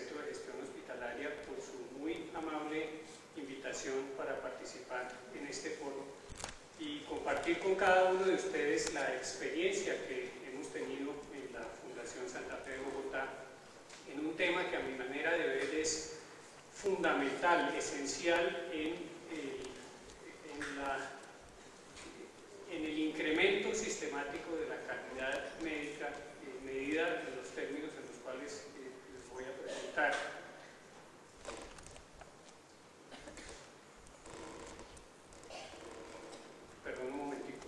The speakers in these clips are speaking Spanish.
Centro de Gestión Hospitalaria, por su muy amable invitación para participar en este foro y compartir con cada uno de ustedes la experiencia que hemos tenido en la Fundación Santa Fe de Bogotá en un tema que a mi manera de ver es fundamental, esencial en el incremento sistemático de la calidad médica medida en los términos en los cuales les voy a presentar. Perdón un momentico.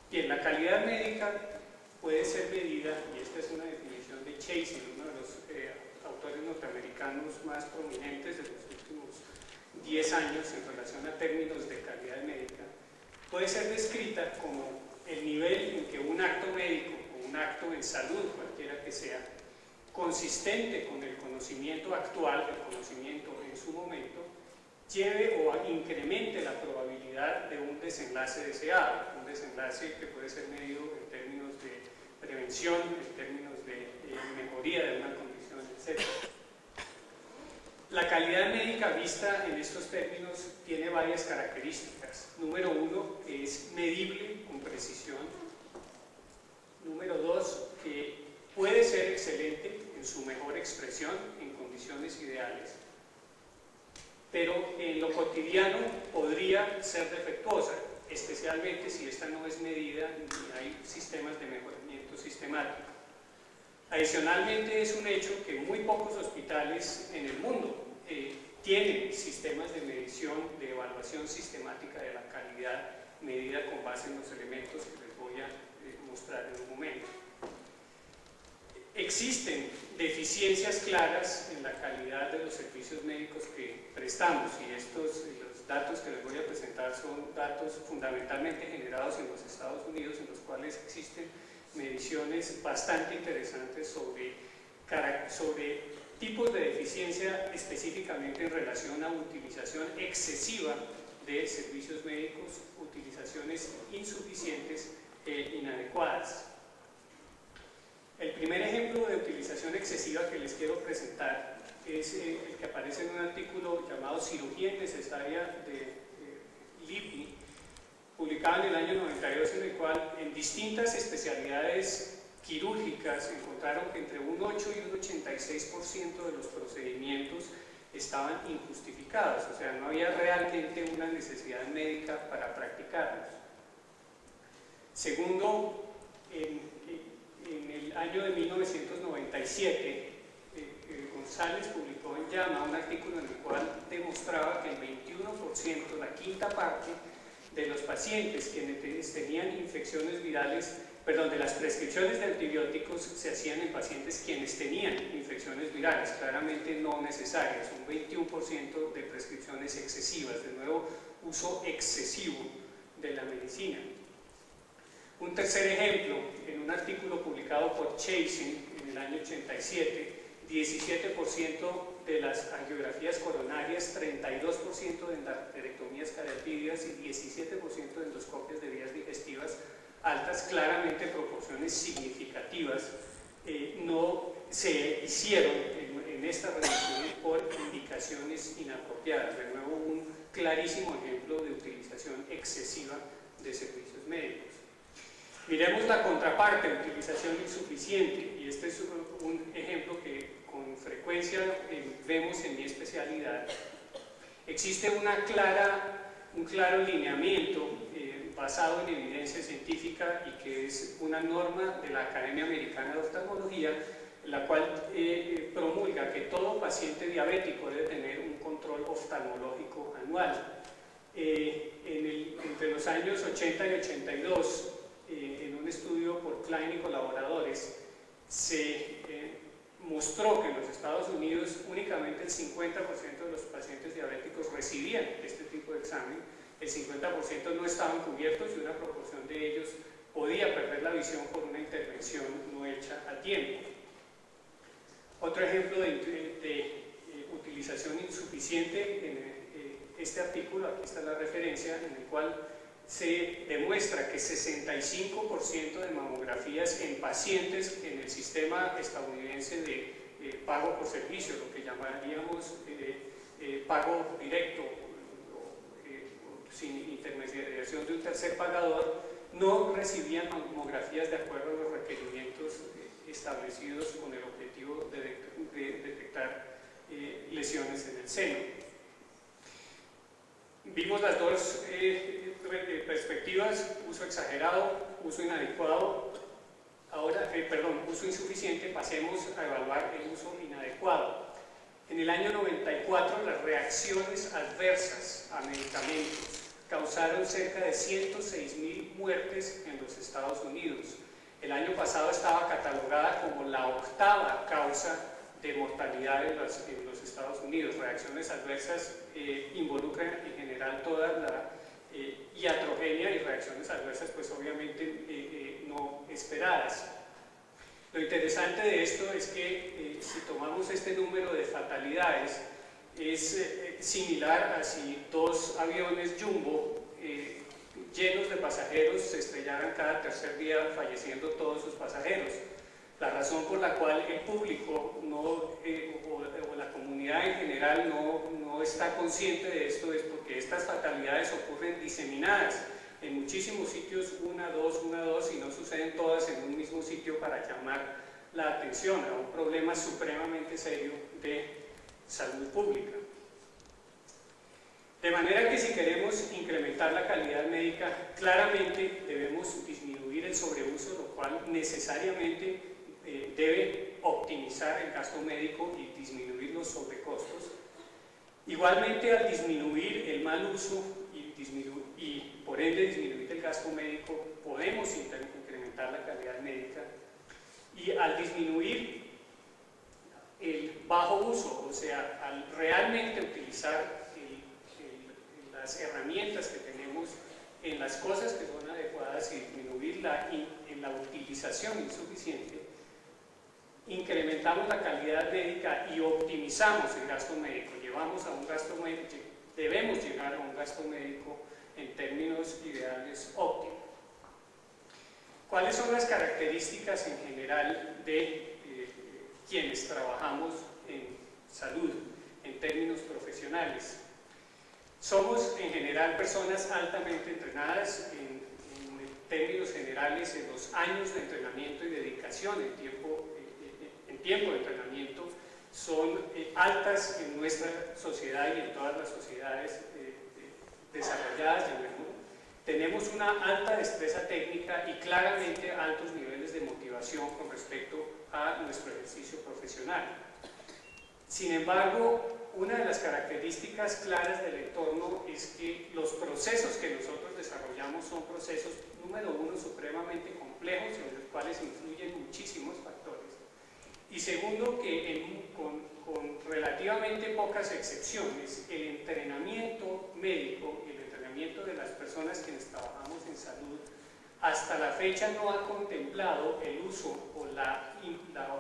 Bien, la calidad médica puede ser medida, y esta es una definición de Chasing, uno de los autores norteamericanos más prominentes de los últimos 10 años en relación a términos de calidad médica, puede ser descrita como el nivel en que un acto médico o un acto en salud, cualquiera que sea, consistente con el conocimiento actual, el conocimiento en su momento, lleve o incremente la probabilidad de un desenlace deseado, un desenlace que puede ser medido en términos de prevención, en términos de mejoría de una condición, etc. La calidad médica vista en estos términos tiene varias características. Número uno, que es medible con precisión. Número dos, que puede ser excelente en su mejor expresión en condiciones ideales, pero en lo cotidiano podría ser defectuosa, especialmente si esta no es medida ni hay sistemas de mejoramiento sistemático. Adicionalmente, es un hecho que muy pocos hospitales en el mundo tienen sistemas de medición, de evaluación sistemática de la calidad medida con base en los elementos que les voy a mostrar en un momento. Existen deficiencias claras en la calidad de los servicios médicos que prestamos, y los datos que les voy a presentar son datos fundamentalmente generados en los Estados Unidos, en los cuales existen mediciones bastante interesantes sobre tipos de deficiencia específicamente en relación a utilización excesiva de servicios médicos, utilizaciones insuficientes e inadecuadas. El primer ejemplo de utilización excesiva que les quiero presentar es el que aparece en un artículo llamado Cirugía Innecesaria de Lippi, publicado en el año 92, en el cual en distintas especialidades quirúrgicas encontraron que entre un 8 y un 86% de los procedimientos estaban injustificados, o sea, no había realmente una necesidad médica para practicarlos. Segundo, en el año de 1997, González publicó en JAMA un artículo en el cual demostraba que el 21%, la quinta parte, de los pacientes quienes tenían infecciones virales, de las prescripciones de antibióticos se hacían en pacientes quienes tenían infecciones virales, claramente no necesarias, un 21% de prescripciones excesivas, de nuevo, uso excesivo de la medicina. Un tercer ejemplo, en un artículo publicado por Chasing en el año 87, 17% de las angiografías coronarias, 32% de endarterectomías carotídeas y 17% de endoscopias de vías digestivas altas, claramente proporciones significativas, no se hicieron en esta reducción por indicaciones inapropiadas. De nuevo, un clarísimo ejemplo de utilización excesiva de servicios médicos. Miremos la contraparte, utilización insuficiente, y este es un ejemplo que con frecuencia vemos en mi especialidad. Existe un claro lineamiento basado en evidencia científica y que es una norma de la Academia Americana de Oftalmología, la cual promulga que todo paciente diabético debe tener un control oftalmológico anual. Entre los años 80 y 82, en un estudio por Klein y colaboradores, se mostró que en los Estados Unidos únicamente el 50% de los pacientes diabéticos recibían este tipo de examen, el 50% no estaban cubiertos y una proporción de ellos podía perder la visión por una intervención no hecha a tiempo. Otro ejemplo de utilización insuficiente en este artículo, aquí está la referencia, en el cual se demuestra que 65% de mamografías en pacientes en el sistema estadounidense de pago por servicio, lo que llamaríamos pago directo, sin intermediación de un tercer pagador, no recibían mamografías de acuerdo a los requerimientos establecidos con el objetivo de detectar lesiones en el seno. Vimos las dos perspectivas: uso exagerado, uso inadecuado. Ahora, uso insuficiente. Pasemos a evaluar el uso inadecuado. En el año 94, las reacciones adversas a medicamentos causaron cerca de 106.000 muertes en los Estados Unidos. El año pasado estaba catalogada como la 8ª causa de mortalidad en los Estados Unidos. Reacciones adversas involucran en general toda la iatrogenia y reacciones adversas pues obviamente no esperadas. Lo interesante de esto es que si tomamos este número de fatalidades, es similar a si dos aviones jumbo llenos de pasajeros se estrellaran cada tercer día, falleciendo todos sus pasajeros. La razón por la cual el público o la comunidad en general no está consciente de esto es porque estas fatalidades ocurren diseminadas en muchísimos sitios, una, dos, y no suceden todas en un mismo sitio para llamar la atención a un problema supremamente serio de salud pública. De manera que si queremos incrementar la calidad médica, claramente debemos disminuir el sobreuso, lo cual necesariamente debe optimizar el gasto médico y disminuir los sobrecostos. Igualmente, al disminuir el mal uso y por ende disminuir el gasto médico, podemos incrementar la calidad médica. Y al disminuir el bajo uso, o sea, al realmente utilizar las herramientas que tenemos en las cosas que son adecuadas y disminuirla en la utilización insuficiente, incrementamos la calidad médica y optimizamos el gasto médico. Llevamos a un gasto médico, debemos llegar a un gasto médico en términos ideales óptimos. ¿Cuáles son las características en general de quienes trabajamos en salud en términos profesionales? Somos en general personas altamente entrenadas en términos generales. En los años de entrenamiento y dedicación en tiempo de entrenamiento son altas en nuestra sociedad y en todas las sociedades desarrolladas del mundo. Tenemos una alta destreza técnica y claramente altos niveles de motivación con respecto a nuestro ejercicio profesional. Sin embargo, una de las características claras del entorno es que los procesos que nosotros desarrollamos son procesos, número uno, supremamente complejos, en los cuales influyen muchísimos factores. Y segundo, que con relativamente pocas excepciones, el entrenamiento médico y el entrenamiento de las personas quienes trabajamos en salud hasta la fecha no ha contemplado el uso o la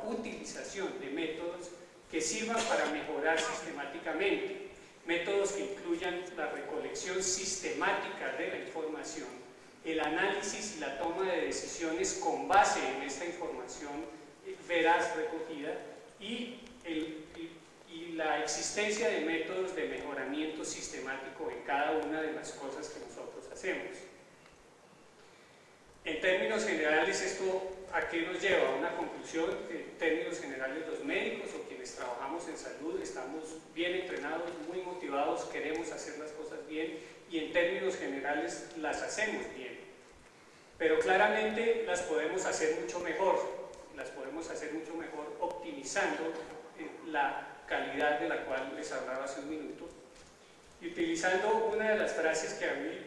utilización de métodos que sirvan para mejorar sistemáticamente, métodos que incluyan la recolección sistemática de la información, el análisis y la toma de decisiones con base en esta información veraz recogida y la existencia de métodos de mejoramiento sistemático en cada una de las cosas que nosotros hacemos. En términos generales, ¿esto a qué nos lleva? A una conclusión que en términos generales los médicos o quienes trabajamos en salud estamos bien entrenados, muy motivados, queremos hacer las cosas bien y en términos generales las hacemos bien. Pero claramente las podemos hacer mucho mejor, optimizando la calidad de la cual les hablaba hace un minuto y utilizando una de las frases que a mí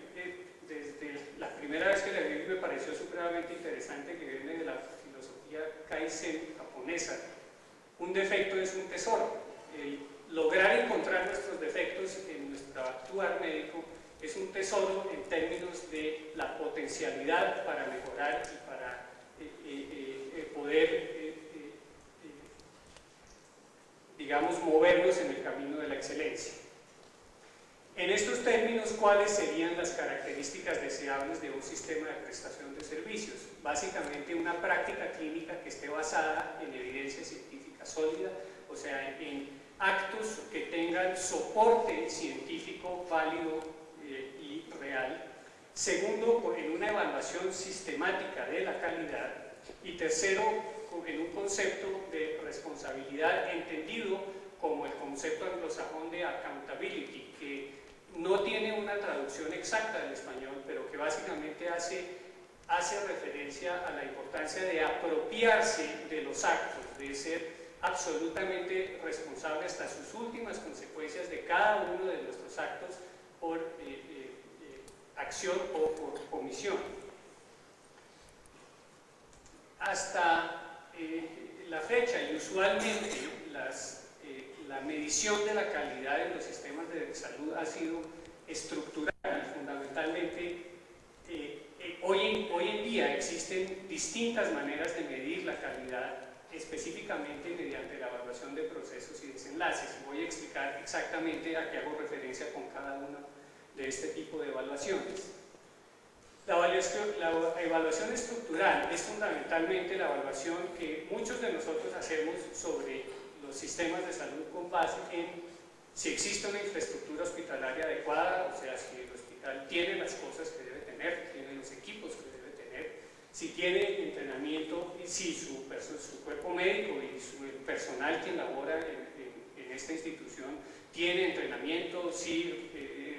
desde la primera vez que la vi me pareció supremamente interesante, que viene de la filosofía Kaizen japonesa: un defecto es un tesoro. Lograr encontrar nuestros defectos en nuestro actuar médico es un tesoro en términos de la potencialidad para mejorar y para poder digamos, movernos en el camino de la excelencia. En estos términos, ¿cuáles serían las características deseables de un sistema de prestación de servicios? Básicamente una práctica clínica que esté basada en evidencia científica sólida, o sea, en actos que tengan soporte científico válido y real. Segundo, en una evaluación sistemática de la calidad. Y tercero, en un concepto de responsabilidad entendido como el concepto anglosajón de accountability, que no tiene una traducción exacta del español, pero que básicamente hace referencia a la importancia de apropiarse de los actos, de ser absolutamente responsable hasta sus últimas consecuencias de cada uno de nuestros actos por acción o por omisión. Hasta la fecha, y usualmente la medición de la calidad en los sistemas de salud ha sido estructural y fundamentalmente hoy en día existen distintas maneras de medir la calidad, específicamente mediante la evaluación de procesos y desenlaces. Voy a explicar exactamente a qué hago referencia con cada uno de este tipo de evaluaciones. La evaluación estructural es fundamentalmente la evaluación que muchos de nosotros hacemos sobre los sistemas de salud con base en si existe una infraestructura hospitalaria adecuada, o sea, si el hospital tiene las cosas que debe tener, tiene los equipos que debe tener, si tiene entrenamiento, y si su cuerpo médico y el personal que labora en esta institución tiene entrenamiento, si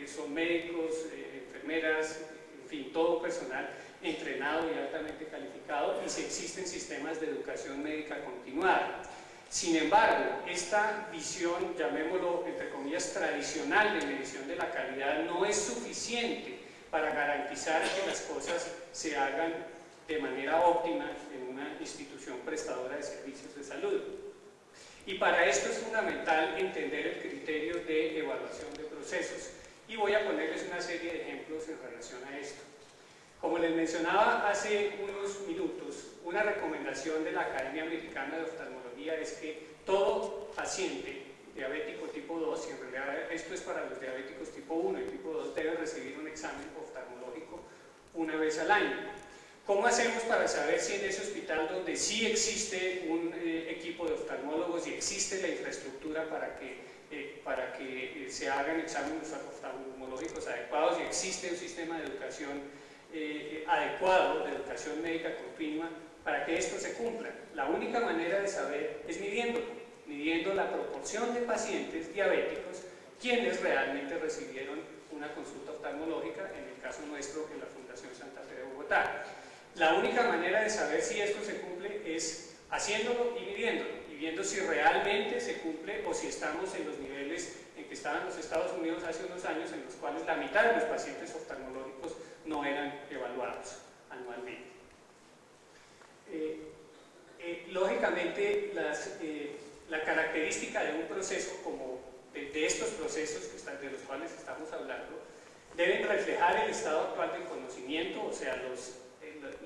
son médicos, enfermeras, en fin, todo personal entrenado y altamente calificado, y si existen sistemas de educación médica continuada. Sin embargo, esta visión, llamémoslo entre comillas tradicional de medición de la calidad, no es suficiente para garantizar que las cosas se hagan de manera óptima en una institución prestadora de servicios de salud. Y para esto es fundamental entender el criterio de evaluación de procesos. Y voy a ponerles una serie de ejemplos en relación a esto. Como les mencionaba hace unos minutos, una recomendación de la Academia Americana de Oftalmología es que todo paciente diabético tipo 2, y en realidad esto es para los diabéticos tipo 1 y tipo 2, deben recibir un examen oftalmológico una vez al año. ¿Cómo hacemos para saber si en ese hospital donde sí existe un equipo de oftalmólogos y existe la infraestructura para que se hagan exámenes oftalmológicos adecuados y existe un sistema de educación adecuado, de educación médica continua, para que esto se cumpla? La única manera de saber es midiendo la proporción de pacientes diabéticos quienes realmente recibieron una consulta oftalmológica, en el caso nuestro en la Fundación Santa Fe de Bogotá. La única manera de saber si esto se cumple es haciéndolo y midiéndolo, y viendo si realmente se cumple o si estamos en los niveles en que estaban los Estados Unidos hace unos años, en los cuales la mitad de los pacientes oftalmológicos no eran evaluados anualmente. Lógicamente, la característica de un proceso como de estos procesos de los cuales estamos hablando deben reflejar el estado actual del conocimiento, o sea,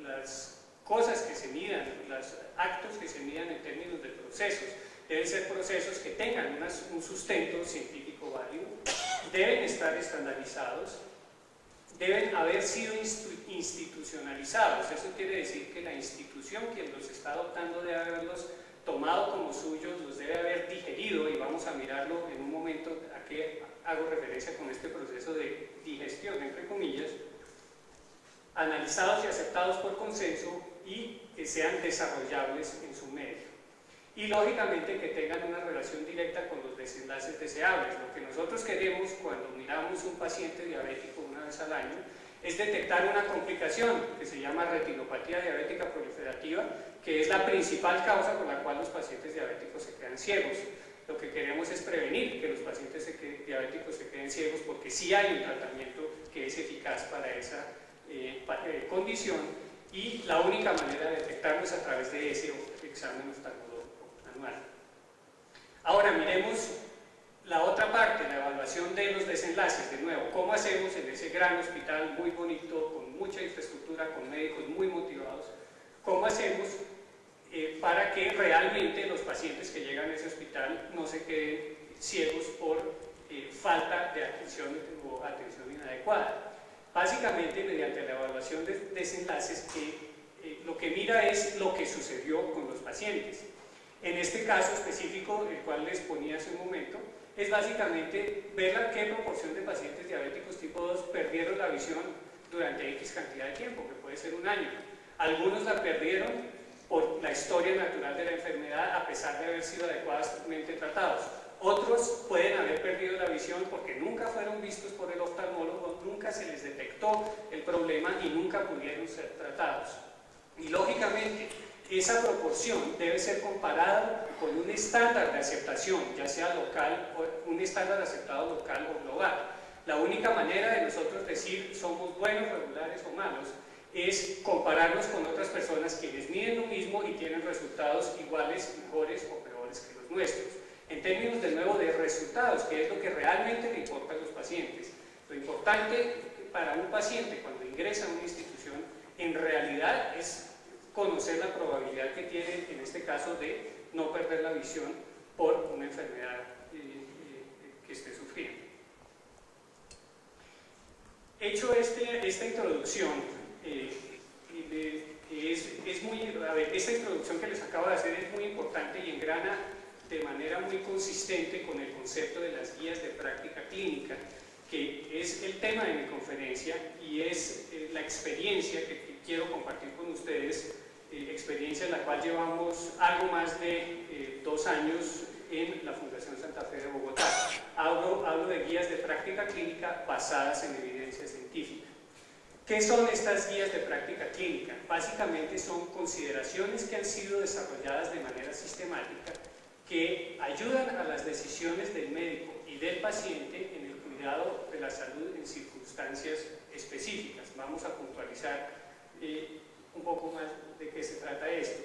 las cosas que se midan, los actos que se midan en términos de procesos, deben ser procesos que tengan un sustento científico válido, deben estar estandarizados, deben haber sido institucionalizados. Eso quiere decir que la institución que los está adoptando debe haberlos tomado como suyos, los debe haber digerido, y vamos a mirarlo en un momento a qué hago referencia con este proceso de digestión, entre comillas, analizados y aceptados por consenso y que sean desarrollables en su medio. Y lógicamente que tengan una relación directa con los desenlaces deseables. Lo que nosotros queremos cuando miramos un paciente diabético una vez al año es detectar una complicación que se llama retinopatía diabética proliferativa, que es la principal causa por la cual los pacientes diabéticos se quedan ciegos. Lo que queremos es prevenir que los pacientes diabéticos se queden ciegos, porque sí hay un tratamiento que es eficaz para esa condición, y la única manera de detectarlo es a través de ese examen oftalmológico anual. Ahora miremos la otra parte, la evaluación de los desenlaces. De nuevo, ¿cómo hacemos en ese gran hospital muy bonito, con mucha infraestructura, con médicos muy motivados? ¿Cómo hacemos para que realmente los pacientes que llegan a ese hospital no se queden ciegos por falta de atención o atención inadecuada. Básicamente, mediante la evaluación de desenlaces, lo que mira es lo que sucedió con los pacientes. En este caso específico, el cual les ponía hace un momento, es básicamente ver qué proporción de pacientes diabéticos tipo 2 perdieron la visión durante X cantidad de tiempo, que puede ser un año. Algunos la perdieron por la historia natural de la enfermedad, a pesar de haber sido adecuadamente tratados. Otros pueden haber perdido la visión porque nunca fueron vistos por el oftalmólogo, nunca se les detectó el problema y nunca pudieron ser tratados. Y lógicamente, esa proporción debe ser comparada con un estándar de aceptación, ya sea local o un estándar aceptado local o global. La única manera de nosotros decir somos buenos, regulares o malos es compararnos con otras personas quienes miden lo mismo y tienen resultados iguales, mejores o peores que los nuestros. En términos de nuevo de resultados, que es lo que realmente le importa a los pacientes. Lo importante para un paciente cuando ingresa a una institución en realidad es conocer la probabilidad que tiene, en este caso, de no perder la visión por una enfermedad que esté sufriendo. Hecho esta introducción, esta introducción que les acabo de hacer es muy importante y engrana de manera muy consistente con el concepto de las guías de práctica clínica, que es el tema de mi conferencia y es la experiencia que quiero compartir con ustedes, experiencia en la cual llevamos algo más de 2 años en la Fundación Santa Fe de Bogotá. Hablo de guías de práctica clínica basadas en evidencia científica. ¿Qué son estas guías de práctica clínica? Básicamente son consideraciones que han sido desarrolladas de manera sistemática que ayudan a las decisiones del médico y del paciente en el cuidado de la salud en circunstancias específicas. Vamos a puntualizar un poco más de qué se trata esto.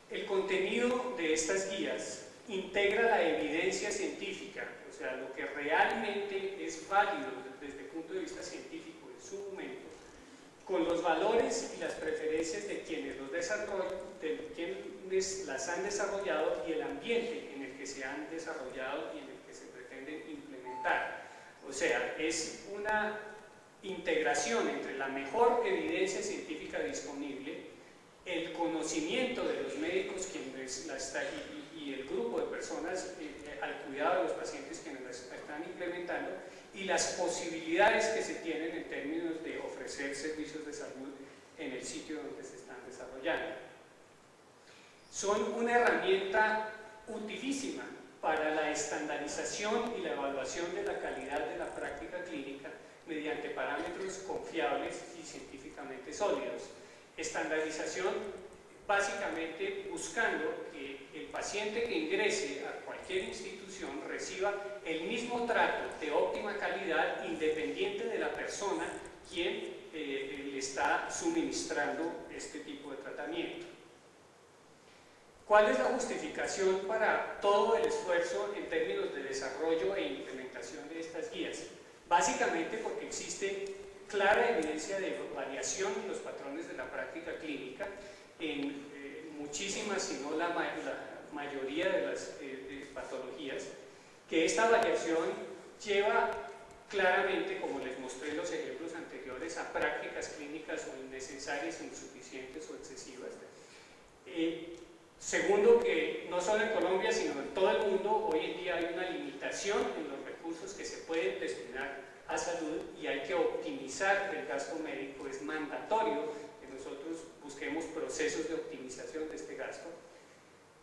El contenido de estas guías integra la evidencia científica, o sea, lo que realmente es válido desde el punto de vista científico en su momento, con los valores y las preferencias de quienes los desarrollan, de quienes las han desarrollado y el ambiente en el que se han desarrollado y en el que se pretenden implementar. O sea, es una integración entre la mejor evidencia científica disponible, el conocimiento de los médicos quienes y el grupo de personas al cuidado de los pacientes quienes las están implementando y las posibilidades que se tienen en términos de ofrecer servicios de salud en el sitio donde se están desarrollando. Son una herramienta utilísima para la estandarización y la evaluación de la calidad de la práctica clínica mediante parámetros confiables y científicamente sólidos. Estandarización básicamente buscando que el paciente que ingrese a cualquier institución reciba el mismo trato de óptima calidad independiente de la persona quien le está suministrando este tipo de tratamiento. ¿Cuál es la justificación para todo el esfuerzo en términos de desarrollo e implementación de estas guías? Básicamente porque existe clara evidencia de variación en los patrones de la práctica clínica en muchísimas, si no la mayoría de las patologías, que esta variación lleva claramente, como les mostré en los ejemplos anteriores, a prácticas clínicas o innecesarias, insuficientes o excesivas. Segundo, que no solo en Colombia, sino en todo el mundo, hoy en día hay una limitación en los recursos que se pueden destinar a salud y hay que optimizar el gasto médico. Es mandatorio que nosotros busquemos procesos de optimización de este gasto.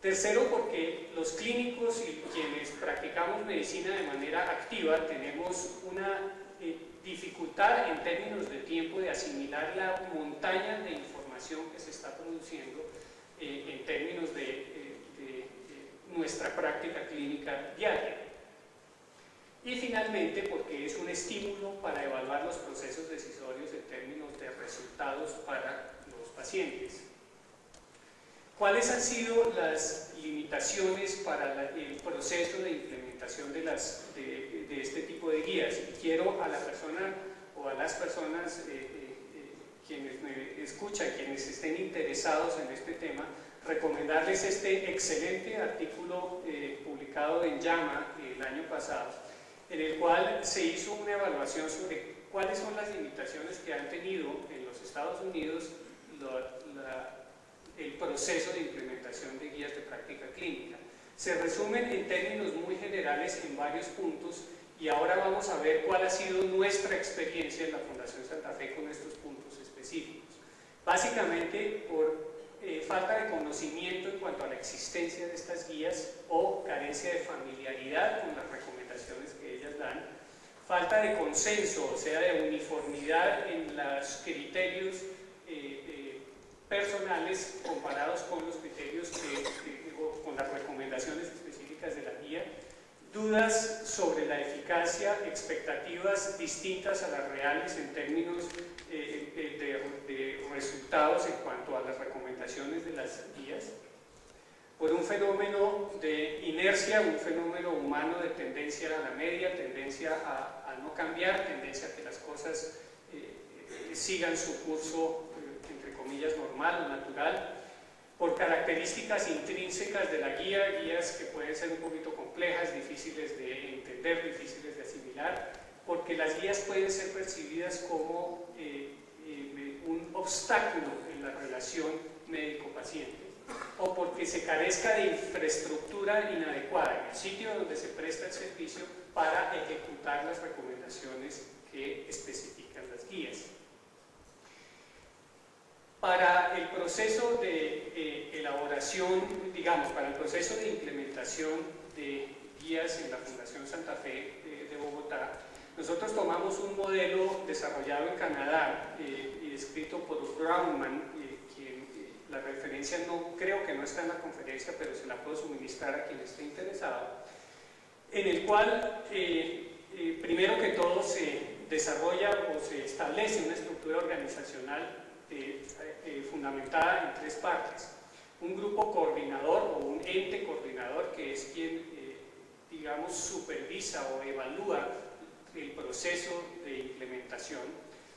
Tercero, porque los clínicos y quienes practicamos medicina de manera activa tenemos una dificultad en términos de tiempo de asimilar la montaña de información que se está produciendo en términos de nuestra práctica clínica diaria. Y finalmente, porque es un estímulo para evaluar los procesos decisorios en términos de resultados para los pacientes. ¿Cuáles han sido las limitaciones para el proceso de implementación de este tipo de guías? Y quiero a la persona o a las personas quienes me escuchan, quienes estén interesados en este tema, recomendarles este excelente artículo publicado en JAMA el año pasado, en el cual se hizo una evaluación sobre cuáles son las limitaciones que han tenido en los Estados Unidos el proceso de implementación de guías de práctica clínica. Se resumen en términos muy generales en varios puntos y ahora vamos a ver cuál ha sido nuestra experiencia en la Fundación Santa Fe con estos puntos específicos. Básicamente por falta de conocimiento en cuanto a la existencia de estas guías o carencia de familiaridad con las recomendaciones que ellas dan, falta de consenso, o sea, de uniformidad en los criterios personales comparados con los criterios con las recomendaciones específicas de la guía, dudas sobre la eficacia, expectativas distintas a las reales en términos de resultados en cuanto a las recomendaciones de las guías, por un fenómeno de inercia, un fenómeno humano de tendencia a la media, tendencia a no cambiar, tendencia a que las cosas sigan su curso, entre comillas, normal o natural, por características intrínsecas de la guía, guías que pueden ser un poquito complejas, difíciles de entender, difíciles de asimilar, porque las guías pueden ser percibidas como un obstáculo en la relación médico-paciente, o porque se carezca de infraestructura inadecuada en el sitio donde se presta el servicio para ejecutar las recomendaciones que especifican las guías. Para el proceso de elaboración, digamos, para el proceso de implementación de guías en la Fundación Santa Fe de Bogotá, nosotros tomamos un modelo desarrollado en Canadá y escrito por Brownman, quien la referencia creo que no está en la conferencia, pero se la puedo suministrar a quien esté interesado, en el cual primero que todo se desarrolla o se establece una estructura organizacional fundamentada en tres partes. Un grupo coordinador o un ente coordinador que es quien, digamos, supervisa o evalúa el proceso de implementación.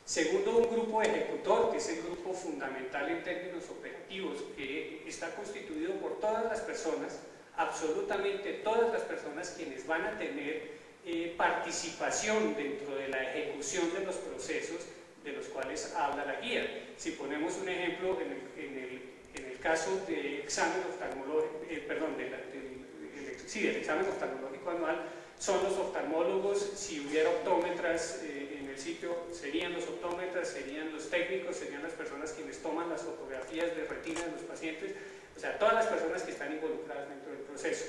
Segundo, un grupo ejecutor, que es el grupo fundamental en términos operativos, que está constituido por todas las personas, absolutamente todas las personas quienes van a tener participación dentro de la ejecución de los procesos de los cuales habla la guía. Si ponemos un ejemplo, en el caso de examen oftalmológico, del examen oftalmológico anual, son los oftalmólogos. Si hubiera optómetras en el sitio, serían los optómetras, serían los técnicos, serían las personas quienes toman las fotografías de retina de los pacientes, o sea, todas las personas que están involucradas dentro del proceso.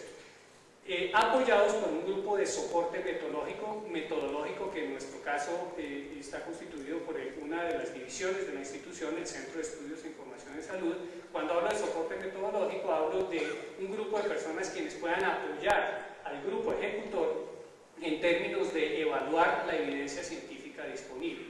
Apoyados por un grupo de soporte metodológico que en nuestro caso está constituido por una de las divisiones de la institución, el Centro de Estudios e Información en Salud. Cuando hablo de soporte metodológico, hablo de un grupo de personas quienes puedan apoyar al grupo ejecutor en términos de evaluar la evidencia científica disponible.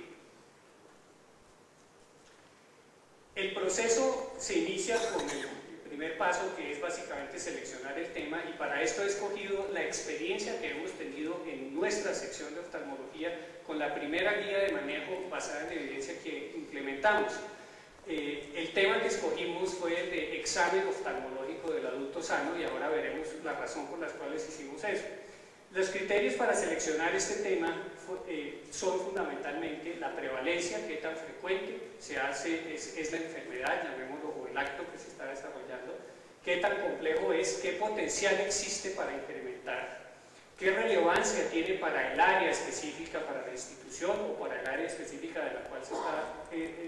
El proceso se inicia con el primer paso, que es básicamente seleccionar el tema, y para esto he escogido la experiencia que hemos tenido en nuestra sección de oftalmología con la primera guía de manejo basada en evidencia que implementamos. El tema que escogimos fue el de examen oftalmológico del adulto sano, y ahora veremos la razón por la cual hicimos eso. Los criterios para seleccionar este tema son fundamentalmente la prevalencia, qué tan frecuente se hace, es la enfermedad, llamémoslo, o el acto que se está desarrollando, qué tan complejo es, qué potencial existe para incrementar, qué relevancia tiene para el área específica, para la institución o para el área específica de la cual se está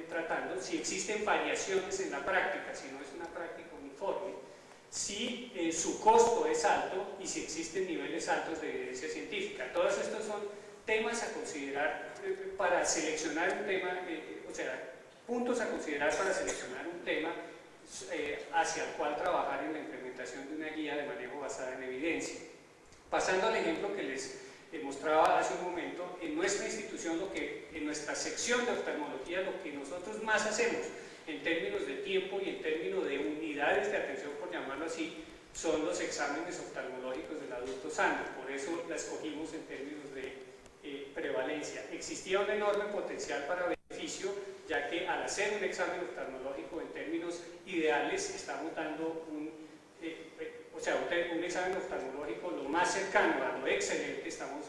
tratando, si existen variaciones en la práctica, si no es una práctica uniforme, si su costo es alto y si existen niveles altos de evidencia científica. Todos estos son temas a considerar para seleccionar un tema, o sea, puntos a considerar para seleccionar un tema hacia el cual trabajar en la implementación de una guía de manejo basada en evidencia. Pasando al ejemplo que les mostraba hace un momento, en nuestra institución, en nuestra sección de oftalmología, lo que nosotros más hacemos en términos de tiempo y en términos de unidades de atención, por llamarlo así, son los exámenes oftalmológicos del adulto sano. Por eso la escogimos en términos de prevalencia. Existía un enorme potencial para beneficio ya que al hacer un examen oftalmológico en términos ideales estamos dando un examen oftalmológico lo más cercano a lo excelente, estamos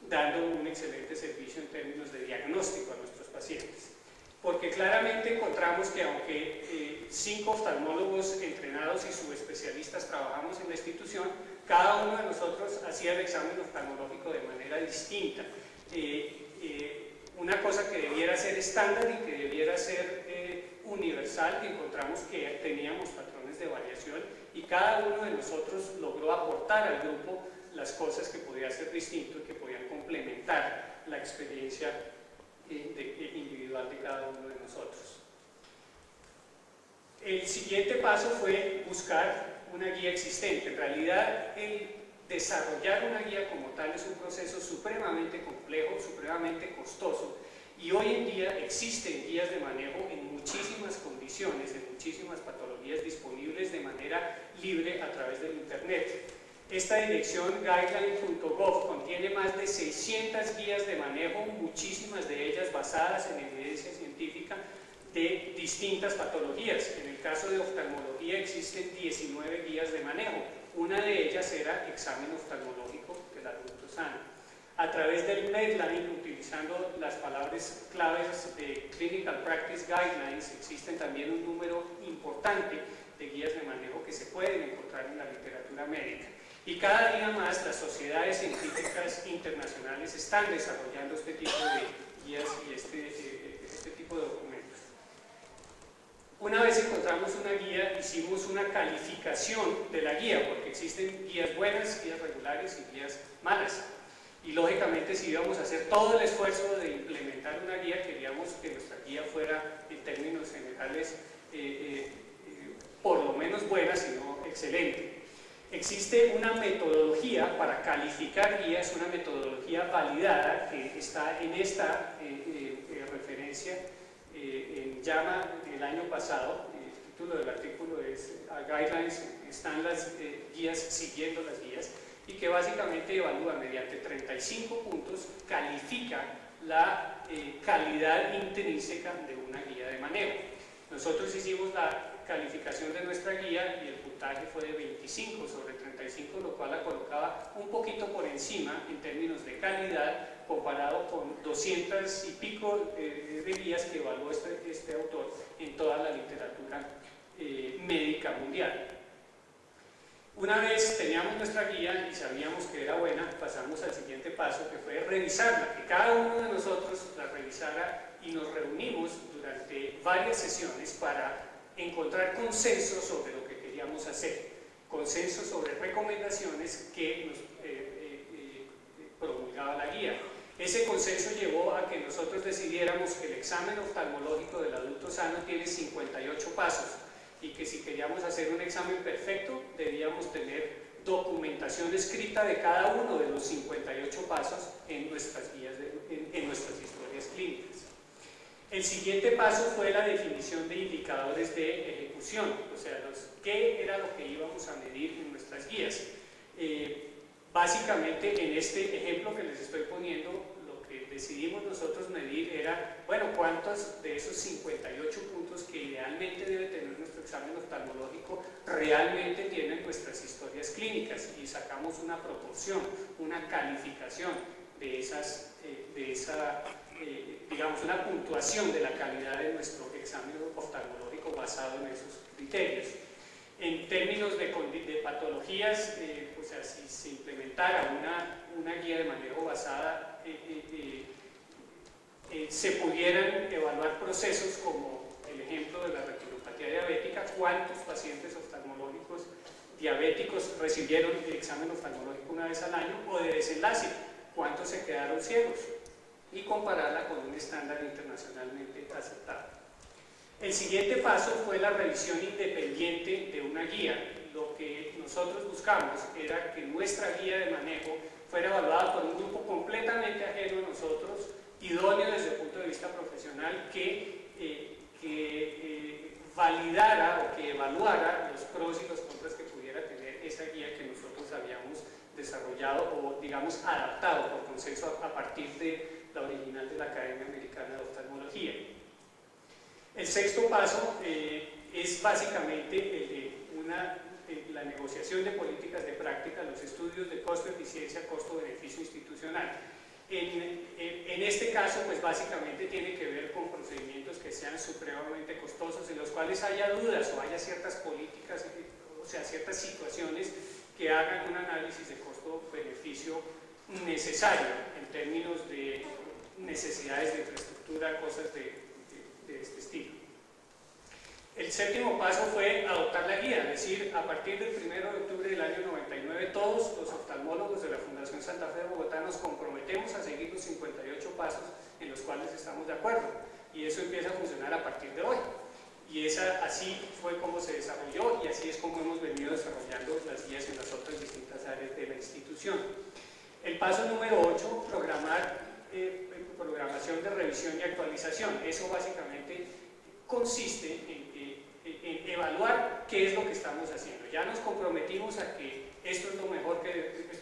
dando un excelente servicio en términos de diagnóstico a nuestros pacientes. Porque claramente encontramos que aunque 5 oftalmólogos entrenados y subespecialistas trabajamos en la institución, cada uno de nosotros hacía el examen oftalmológico de manera distinta. Una cosa que debiera ser estándar y que debiera ser universal, encontramos que teníamos patrones de variación y cada uno de nosotros logró aportar al grupo las cosas que podía hacer distinto y que podían complementar la experiencia individual de cada uno de nosotros. El siguiente paso fue buscar una guía existente. En realidad, el desarrollar una guía como tal es un proceso supremamente complejo, supremamente costoso, y hoy en día existen guías de manejo en muchísimas condiciones, en muchísimas patologías disponibles de manera libre a través del Internet. Esta dirección guideline.gov contiene más de 600 guías de manejo, muchísimas de ellas basadas en evidencia científica de distintas patologías. En el caso de oftalmología existen 19 guías de manejo. Una de ellas era examen oftalmológico del adulto sano. A través del Medline, utilizando las palabras claves de Clinical Practice Guidelines, existen también un número importante de guías de manejo que se pueden encontrar en la literatura médica. Y cada día más las sociedades científicas internacionales están desarrollando este tipo de guías y este tipo de documentos. Una vez encontramos una guía, hicimos una calificación de la guía, porque existen guías buenas, guías regulares y guías malas. Y lógicamente, si íbamos a hacer todo el esfuerzo de implementar una guía, queríamos que nuestra guía fuera, en términos generales, por lo menos buena, sino excelente. Existe una metodología para calificar guías, una metodología validada que está en esta referencia en JAMA del año pasado. El título del artículo es Guidelines, están las guías siguiendo las guías, y que básicamente evalúa mediante 35 puntos, califica la calidad intrínseca de una guía de manejo. Nosotros hicimos la calificación de nuestra guía y el puntaje fue de 25 sobre 35, lo cual la colocaba un poquito por encima en términos de calidad comparado con 200 y pico de guías que evaluó este autor en toda la literatura médica mundial. Una vez teníamos nuestra guía y sabíamos que era buena, pasamos al siguiente paso, que fue revisarla, que cada uno de nosotros la revisara, y nos reunimos durante varias sesiones para encontrar consenso sobre lo que queríamos hacer, consenso sobre recomendaciones que nos promulgaba la guía. Ese consenso llevó a que nosotros decidiéramos que el examen oftalmológico del adulto sano tiene 58 pasos y que si queríamos hacer un examen perfecto debíamos tener documentación escrita de cada uno de los 58 pasos en nuestras guías, en nuestras historias clínicas. El siguiente paso fue la definición de indicadores de ejecución, o sea, qué era lo que íbamos a medir en nuestras guías. Básicamente, en este ejemplo que les estoy poniendo, lo que decidimos nosotros medir era, bueno, cuántos de esos 58 puntos que idealmente debe tener nuestro examen oftalmológico realmente tienen nuestras historias clínicas, y sacamos una proporción, una calificación de digamos, una puntuación de la calidad de nuestro examen oftalmológico basado en esos criterios. En términos de patologías, o sea, si se implementara una guía de manejo basada, se pudieran evaluar procesos como el ejemplo de la retinopatía diabética, cuántos pacientes oftalmológicos diabéticos recibieron el examen oftalmológico una vez al año, o de desenlace, cuántos se quedaron ciegos, y compararla con un estándar internacionalmente aceptado. El siguiente paso fue la revisión independiente de una guía. Lo que nosotros buscamos era que nuestra guía de manejo fuera evaluada por un grupo completamente ajeno a nosotros, idóneo desde el punto de vista profesional, que validara o que evaluara los pros y los contras que pudiera tener esa guía que nosotros habíamos desarrollado o, digamos, adaptado por consenso a partir de la original de la Academia Americana de Oftalmología. El sexto paso es básicamente el de la negociación de políticas de práctica, los estudios de costo-eficiencia, costo-beneficio institucional. En este caso, pues básicamente tiene que ver con procedimientos que sean supremamente costosos, en los cuales haya dudas o haya ciertas políticas, o sea, ciertas situaciones que hagan un análisis de costo-beneficio necesario en términos de necesidades de infraestructura, cosas de este estilo. El séptimo paso fue adoptar la guía, es decir, a partir del 1 de octubre del año 99, todos los oftalmólogos de la Fundación Santa Fe de Bogotá nos comprometemos a seguir los 58 pasos en los cuales estamos de acuerdo, y eso empieza a funcionar a partir de hoy. Y así fue como se desarrolló y así es como hemos venido desarrollando las guías en las otras distintas áreas de la institución. El paso número 8, programación de revisión y actualización. Eso básicamente consiste en evaluar qué es lo que estamos haciendo. Ya nos comprometimos a que esta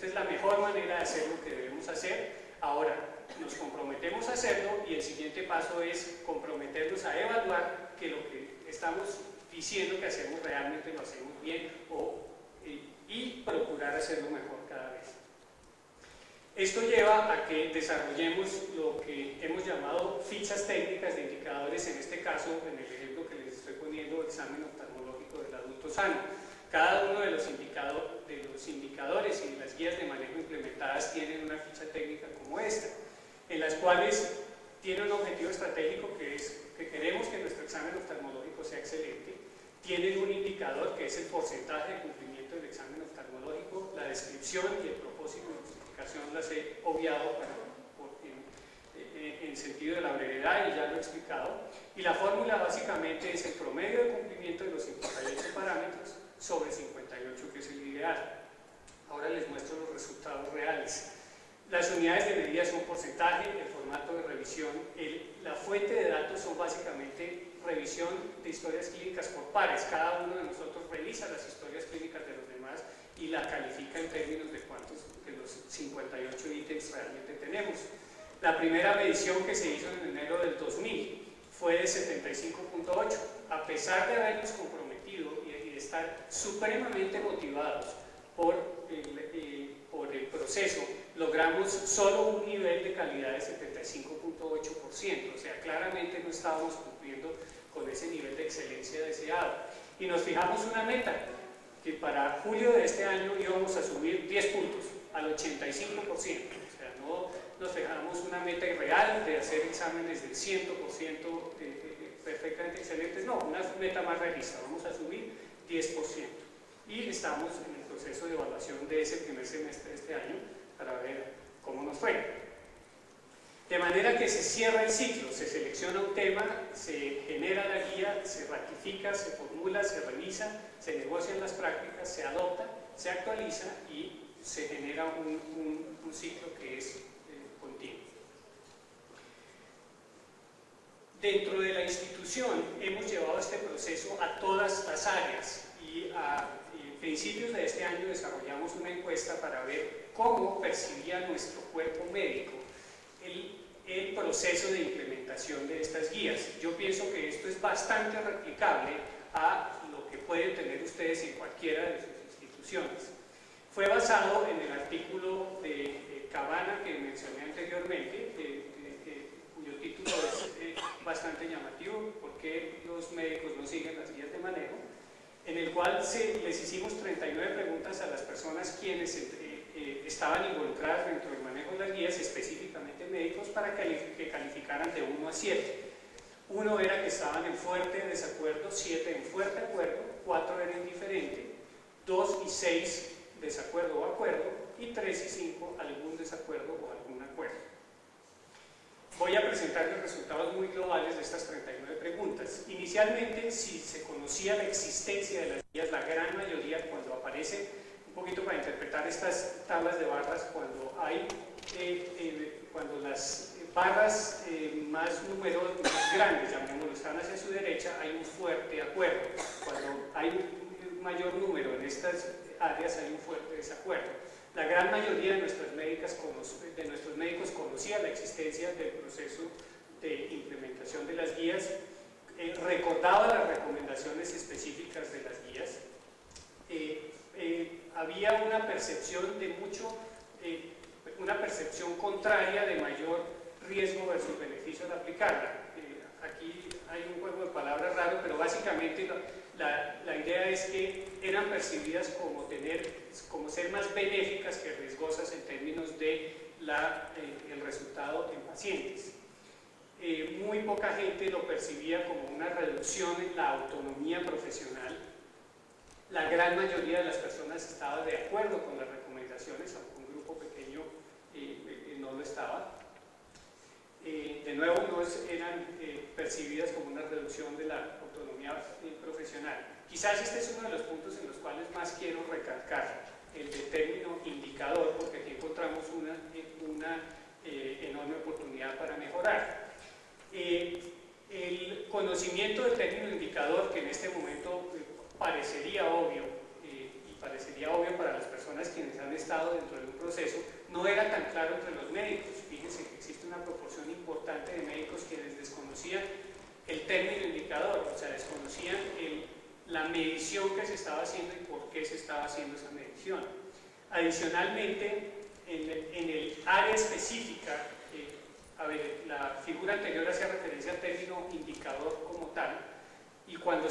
es la mejor manera de hacer lo que debemos hacer. Ahora nos comprometemos a hacerlo y el siguiente paso es comprometernos a evaluar que lo que estamos diciendo que hacemos realmente lo hacemos bien y procurar hacerlo mejor cada vez. Esto lleva a que desarrollemos lo que hemos llamado fichas técnicas de indicadores, en este caso, en el ejemplo que les estoy poniendo, examen oftalmológico del adulto sano. Cada uno de los indicadores y las guías de manejo implementadas tienen una ficha técnica como esta, en las cuales tiene un objetivo estratégico que es que queremos que nuestro examen oftalmológico sea excelente, tienen un indicador que es el porcentaje de cumplimiento del examen oftalmológico, la descripción y el propósito de justificación las he obviado en sentido de la brevedad y ya lo he explicado, y la fórmula básicamente es el promedio de cumplimiento de los 58 parámetros sobre 58, que es el ideal. Ahora les muestro los resultados reales. Las unidades de medida son porcentaje, el formato de revisión, la fuente de datos son básicamente revisión de historias clínicas por pares. Cada uno de nosotros revisa las historias clínicas de los demás y la califica en términos de cuántos de los 58 ítems realmente tenemos. La primera medición que se hizo en enero del 2000 fue de 75.8. A pesar de habernos comprometido y de estar supremamente motivados por el proceso, logramos solo un nivel de calidad de 75.8%, o sea, claramente no estábamos cumpliendo con ese nivel de excelencia deseado. Y nos fijamos una meta, que para julio de este año íbamos a subir 10 puntos, al 85%, o sea, no nos fijamos una meta irreal de hacer exámenes del 100% perfectamente excelentes, no, una meta más realista, vamos a subir 10%. Y estamos en el proceso de evaluación de ese primer semestre de este año para ver cómo nos fue. De manera que se cierra el ciclo, se selecciona un tema, se genera la guía, se ratifica, se formula, se revisa, se negocian las prácticas, se adopta, se actualiza y se genera un ciclo que es continuo. Dentro de la institución hemos llevado este proceso a todas las áreas y a principios de este año desarrollamos una encuesta para ver cómo percibía nuestro cuerpo médico el proceso de implementación de estas guías. Yo pienso que esto es bastante replicable a lo que pueden tener ustedes en cualquiera de sus instituciones. Fue basado en el artículo de Cabana que mencioné anteriormente, cuyo título es bastante llamativo, ¿por qué los médicos no siguen las guías de manejo?, en el cual les hicimos 39 preguntas a las personas quienes estaban involucradas dentro del manejo de las guías, específicamente médicos, para que calificaran de 1 a 7. 1 era que estaban en fuerte desacuerdo, 7 en fuerte acuerdo, 4 era indiferente, 2 y 6 desacuerdo o acuerdo, y 3 y 5 algún desacuerdo o algún acuerdo. Voy a presentar los resultados muy globales de estas 39 preguntas. Inicialmente, si se conocía la existencia de las guías, la gran mayoría, cuando aparece, un poquito para interpretar estas tablas de barras, cuando las barras más numerosas, más grandes, llamémoslo, están hacia su derecha, hay un fuerte acuerdo. Cuando hay un mayor número en estas áreas, hay un fuerte desacuerdo. La gran mayoría de nuestros médicos conocía la existencia del proceso de implementación de las guías recordaba las recomendaciones específicas de las guías. Había una percepción de una percepción contraria de mayor riesgo versus beneficio al aplicarla. Aquí hay un juego de palabras raro, pero básicamente la idea es que eran percibidas como ser más benéficas que riesgosas en términos de el resultado en pacientes. Muy poca gente lo percibía como una reducción en la autonomía profesional. La gran mayoría de las personas estaba de acuerdo con las recomendaciones, aunque un grupo pequeño no lo estaba. De nuevo, no eran percibidas como una reducción de la autonomía profesional. Quizás este es uno de los puntos en los cuales más quiero recalcar, el de término indicador, porque aquí encontramos una enorme oportunidad para mejorar. El conocimiento del término indicador, que en este momento parecería obvio, y parecería obvio para las personas quienes han estado dentro de un proceso, no era tan claro entre los médicos. Fíjense que existe una proporción importante de médicos quienes desconocían el término indicador, o sea, desconocían la medición que se estaba haciendo y por qué se estaba haciendo esa medición. Adicionalmente, en el área específica, la figura anterior hacía referencia al término indicador como tal, y cuando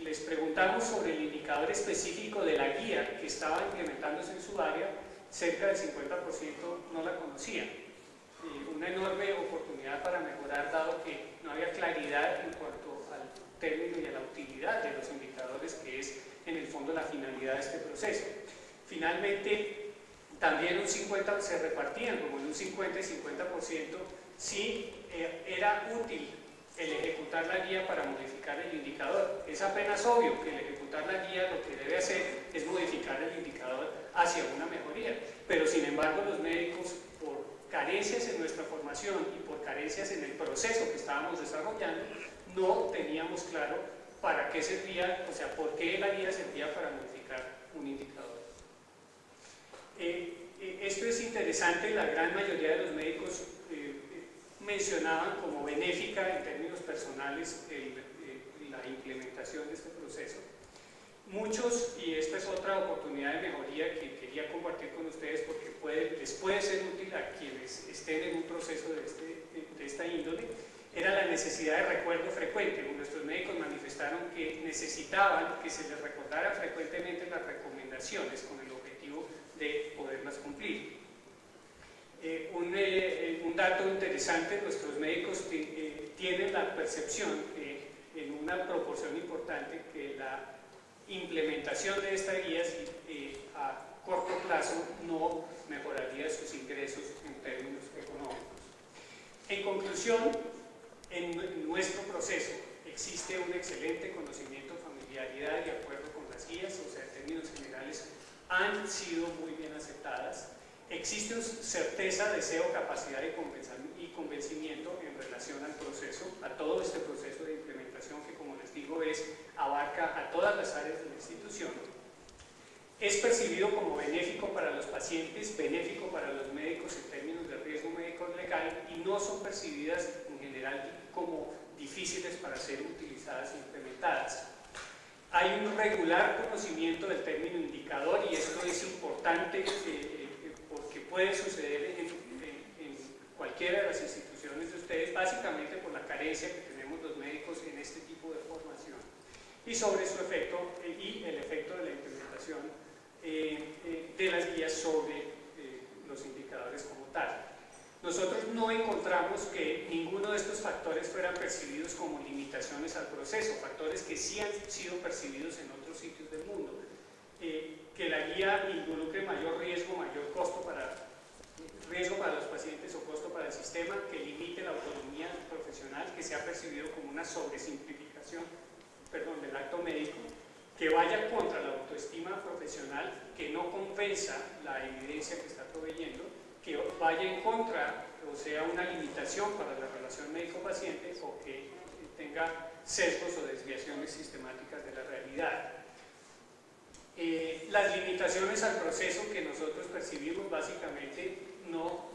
les preguntamos sobre el indicador específico de la guía que estaba implementándose en su área, cerca del 50% no la conocían. Una enorme oportunidad para mejorar, dado que no había claridad en cuanto al término y a la utilidad de los indicadores, que es en el fondo la finalidad de este proceso. Finalmente, también se repartían como en un 50 y 50% si era útil el ejecutar la guía para modificar el indicador. Es apenas obvio que el ejecutar la guía lo que debe hacer es modificar el indicador hacia una mejoría, pero sin embargo los médicos, por carencias en nuestra formación y por carencias en el proceso que estábamos desarrollando, no teníamos claro para qué servía, o sea, por qué la guía servía para modificar un indicador. Esto es interesante. La gran mayoría de los médicos mencionaban como benéfica en términos personales la implementación de este proceso. Muchos, y esta es otra oportunidad de mejoría que quería compartir con ustedes porque les puede ser útil a quienes estén en un proceso de esta índole, era la necesidad de recuerdo frecuente. Nuestros médicos manifestaron que necesitaban que se les recordara frecuentemente las recomendaciones con el objetivo de poderlas cumplir. Un dato interesante: nuestros médicos tienen la percepción en una proporción importante que la implementación de esta guía a corto plazo no mejoraría sus ingresos en términos económicos. En conclusión, en nuestro proceso existe un excelente conocimiento, familiaridad y acuerdo con las guías, o sea, en términos generales han sido muy bien aceptadas. Existe certeza, deseo, capacidad y convencimiento en relación al proceso, a todo este proceso de implementación que, como les digo, abarca a todas las áreas de la institución. Es percibido como benéfico para los pacientes, benéfico para los médicos en términos de riesgo médico legal, y no son percibidas en general como difíciles para ser utilizadas e implementadas. Hay un regular conocimiento del término indicador, y esto es importante porque puede suceder en cualquiera de las instituciones de ustedes, básicamente por la carencia que tenemos los médicos en este tipo de formación, y sobre su efecto y el efecto de la implementación de las guías sobre los indicadores como tal. Nosotros no encontramos que ninguno de estos factores fueran percibidos como limitaciones al proceso, factores que sí han sido percibidos en otros sitios del mundo. Que la guía involucre mayor riesgo, mayor costo riesgo para los pacientes o costo para el sistema, que limite la autonomía profesional, que se ha percibido como una sobresimplificación del acto médico, que vaya contra la autoestima profesional, que no compensa la evidencia que está proveyendo, que vaya en contra o sea una limitación para la relación médico-paciente, o que tenga sesgos o desviaciones sistemáticas de la realidad. Las limitaciones al proceso que nosotros percibimos, básicamente,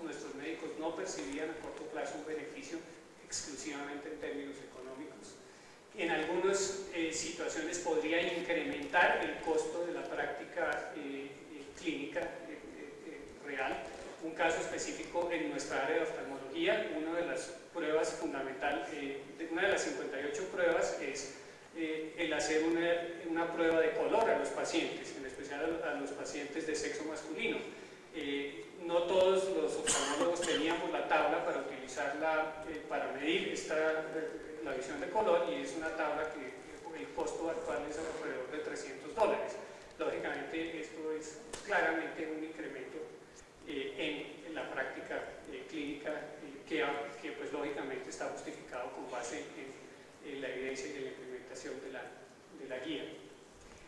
nuestros médicos no percibían a corto plazo un beneficio exclusivamente en términos económicos. en algunas situaciones podría incrementar el costo de la práctica clínica real. Un caso específico en nuestra área de oftalmología, una de las pruebas fundamental, una de las 58 pruebas es el hacer una prueba de color a los pacientes, en especial a los pacientes de sexo masculino. No todos los oftalmólogos teníamos la tabla para utilizarla para medir la visión de color, y es una tabla que el costo actual es alrededor de $300. Lógicamente esto es claramente un incremento en la práctica clínica que pues lógicamente está justificado con base en la evidencia y en la implementación de la guía.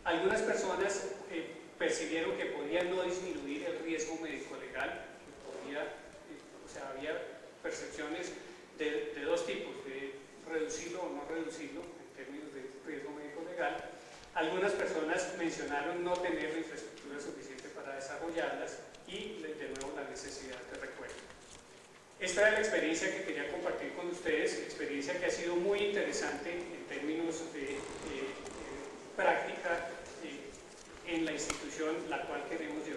Algunas personas percibieron que podía no disminuir el riesgo médico-legal, o sea, había percepciones de dos tipos, de reducirlo o no reducirlo en términos de riesgo médico-legal. Algunas personas mencionaron no tener la infraestructura suficiente para desarrollarlas y, de nuevo, la necesidad de recuerdo. Esta era la experiencia que quería compartir con ustedes, experiencia que ha sido muy interesante en términos de práctica en la institución la cual queremos llevar